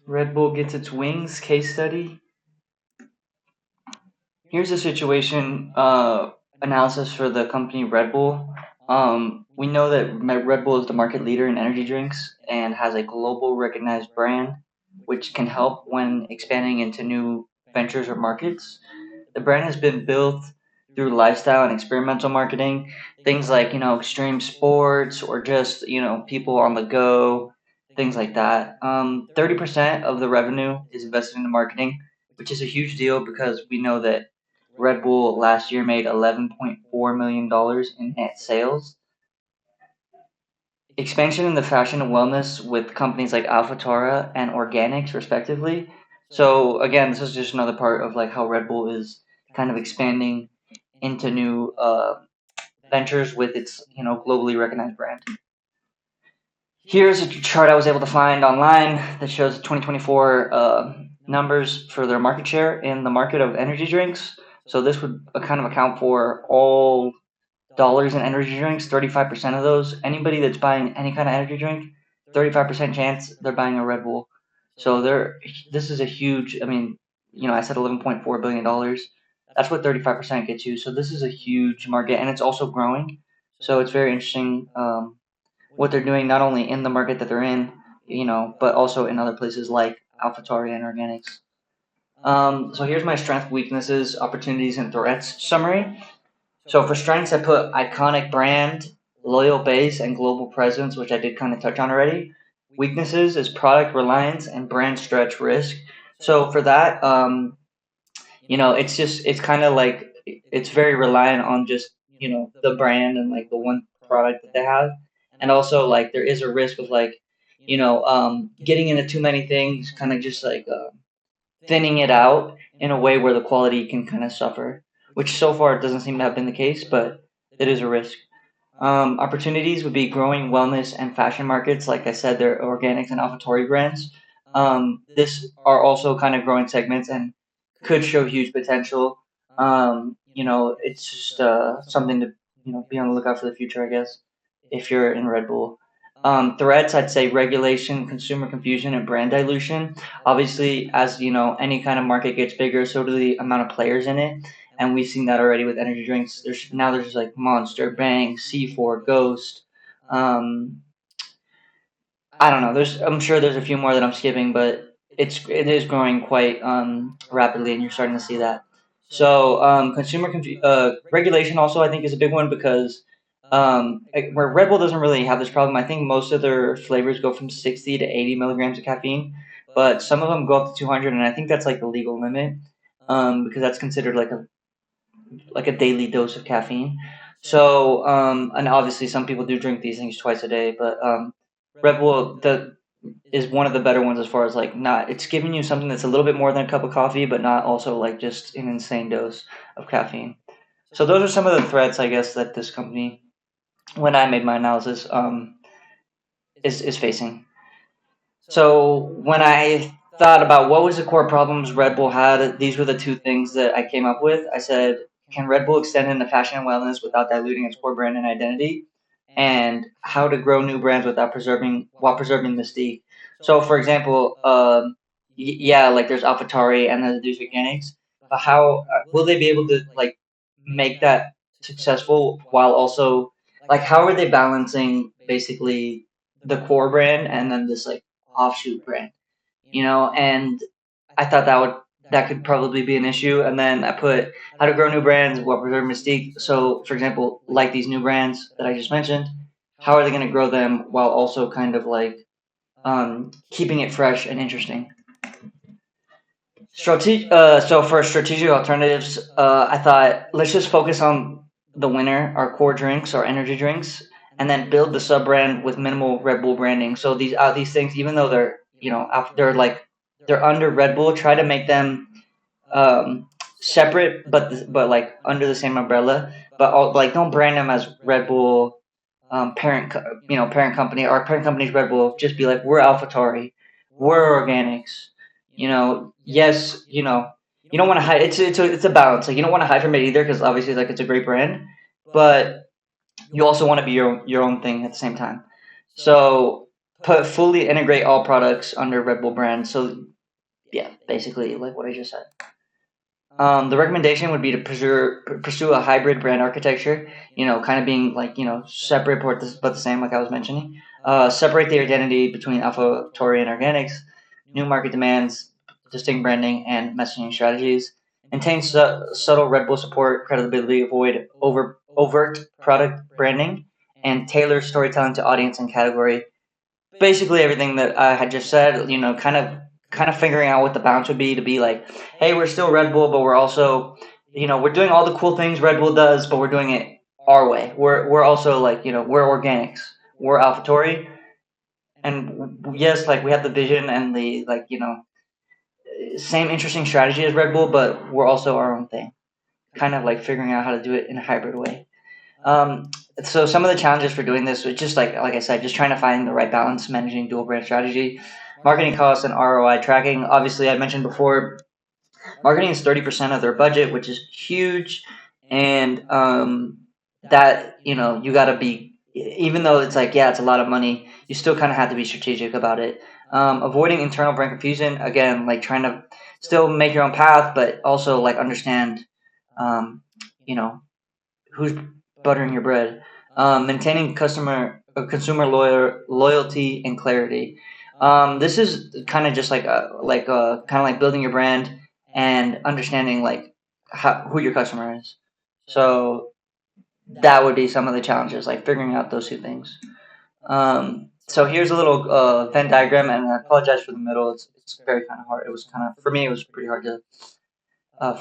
Red Bull gets its wings case study. Here's a situation analysis for the company Red Bull. We know that Red Bull is the market leader in energy drinks and has a global recognized brand, which can help when expanding into new ventures or markets. The brand has been built through lifestyle and experimental marketing, things like, extreme sports or just, people on the go, things like that. 30% of the revenue is invested into marketing, which is a huge deal because we know that Red Bull last year made $11.4 million in net sales. Expansion in the fashion and wellness with companies like AlphaTaura and Organics, respectively. So again, this is just another part of like how Red Bull is kind of expanding into new ventures with its globally recognized brand. Here's a chart I was able to find online that shows 2024 numbers for their market share in the market of energy drinks. So this would kind of account for all dollars in energy drinks, 35% of those. Anybody that's buying any kind of energy drink, 35% chance they're buying a Red Bull. So this is a huge, I mean, I said $11.4 billion. That's what 35% gets you. So this is a huge market and it's also growing. So it's very interesting what they're doing, not only in the market that they're in, but also in other places like AlphaTauri and Organics. So here's my strength, weaknesses, opportunities, and threats summary. So for strengths, I put iconic brand, loyal base, and global presence, which I did kind of touch on already. Weaknesses is product reliance and brand stretch risk. So for that, it's kind of like it's very reliant on just the brand and like the one product that they have, and also like there is a risk of like getting into too many things, kind of just like thinning it out in a way where the quality can kind of suffer, which so far it doesn't seem to have been the case, but it is a risk. Opportunities would be growing wellness and fashion markets. Like I said, they're organics and AlphaTauri brands. This are also kind of growing segments and could show huge potential. It's just something to be on the lookout for the future, I guess, if you're in Red Bull. Threats, I'd say regulation, consumer confusion, and brand dilution. Obviously, as any kind of market gets bigger, so do the amount of players in it, and we've seen that already with energy drinks. There's like Monster, Bang, C4, Ghost. Um, I don't know. I'm sure there's a few more that I'm skipping, but it is growing quite rapidly, and you're starting to see that. So regulation also I think is a big one because where Red Bull doesn't really have this problem. I think most of their flavors go from 60 to 80 milligrams of caffeine, but some of them go up to 200, and I think that's like the legal limit because that's considered like a daily dose of caffeine. So and obviously some people do drink these things twice a day, but Red Bull is one of the better ones as far as like not it's giving you something that's a little bit more than a cup of coffee, but not also like just an insane dose of caffeine. So those are some of the threats I guess that this company, when I made my analysis, is facing. So when I thought about what was the core problems Red Bull had, these were the two things that I came up with. I said, can Red Bull extend into fashion and wellness without diluting its core brand and identity? And how to grow new brands without preserving mystique. So, for example, yeah, like there's AlphaTauri and there's Organics, but how will they be able to like make that successful while also like how are they balancing basically the core brand and then this like offshoot brand, and I thought that could probably be an issue. And then I put how to grow new brands, what preserve mystique. So, for example, like these new brands that I just mentioned, how are they going to grow them while also kind of like keeping it fresh and interesting? So for strategic alternatives, I thought let's just focus on the winner, our core drinks, our energy drinks, and then build the sub brand with minimal Red Bull branding. So these things, even though they're under Red Bull, try to make them separate, but like under the same umbrella. But like don't brand them as Red Bull parent company. Our parent company's Red Bull. Just be like we're AlphaTauri, we're organics. Yes, you don't want to hide. It's a balance. Like you don't want to hide from it either, because obviously like it's a great brand, but you also want to be your own thing at the same time. So put fully integrate all products under Red Bull brand. So yeah, basically like what I just said. The recommendation would be to pursue a hybrid brand architecture, kind of being like, separate but the same, like I was mentioning. Separate the identity between AlphaTauri and organics, new market demands, distinct branding, and messaging strategies. Maintain subtle Red Bull support, credibility, avoid overt product branding, and tailor storytelling to audience and category. Basically everything that I had just said, kind of figuring out what the balance would be to be like, hey, we're still Red Bull, but we're also, we're doing all the cool things Red Bull does, but we're doing it our way. We're also like, we're organics, we're AlphaTauri, and yes, like we have the vision and the like, same interesting strategy as Red Bull, but we're also our own thing. Kind of like figuring out how to do it in a hybrid way. Um, so some of the challenges for doing this was just like I said, just trying to find the right balance, managing dual brand strategy, marketing costs, and ROI tracking. Obviously, I mentioned before, marketing is 30% of their budget, which is huge, and that you got to be, even though it's like yeah, it's a lot of money, you still kind of have to be strategic about it. Avoiding internal brand confusion, again, like trying to still make your own path, but also like understand, um, you know who's buttering your bread. Maintaining consumer loyalty and clarity. This is kind of just like kind of like building your brand and understanding like who your customer is. So that would be some of the challenges, like figuring out those two things. So here's a little Venn diagram, and I apologize for the middle. It's very kind of hard. It was kind of, for me, it was pretty hard to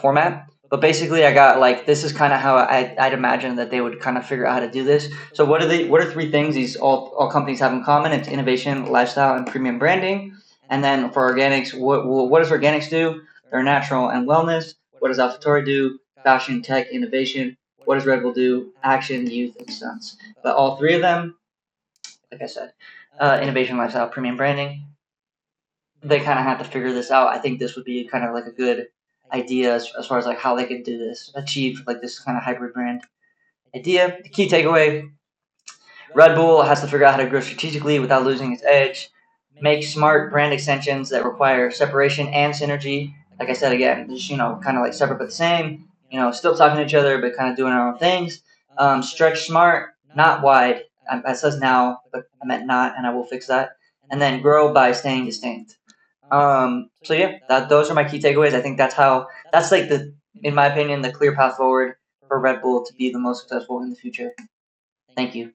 format. But basically, I got like, this is kind of how I'd imagine that they would kind of figure out how to do this. So what are three things these all companies have in common? It's innovation, lifestyle, and premium branding. And then for organics, what does organics do? They're natural and wellness. What does AlphaTauri do? Fashion, tech, innovation. What does Red Bull do? Action, youth, and stunts. But all three of them, like I said, innovation, lifestyle, premium branding, they kind of have to figure this out. I think this would be kind of like a good idea as far as like how they could do this, achieve like this kind of hybrid brand idea. The key takeaway: Red Bull has to figure out how to grow strategically without losing its edge. Make smart brand extensions that require separation and synergy. Like I said again, just kind of like separate but the same. Still talking to each other but kind of doing our own things. Stretch smart, not wide. That says now, but I meant not, and I will fix that. And then grow by staying distinct. So yeah, those are my key takeaways. I think that's like in my opinion, the clear path forward for Red Bull to be the most successful in the future. Thank you.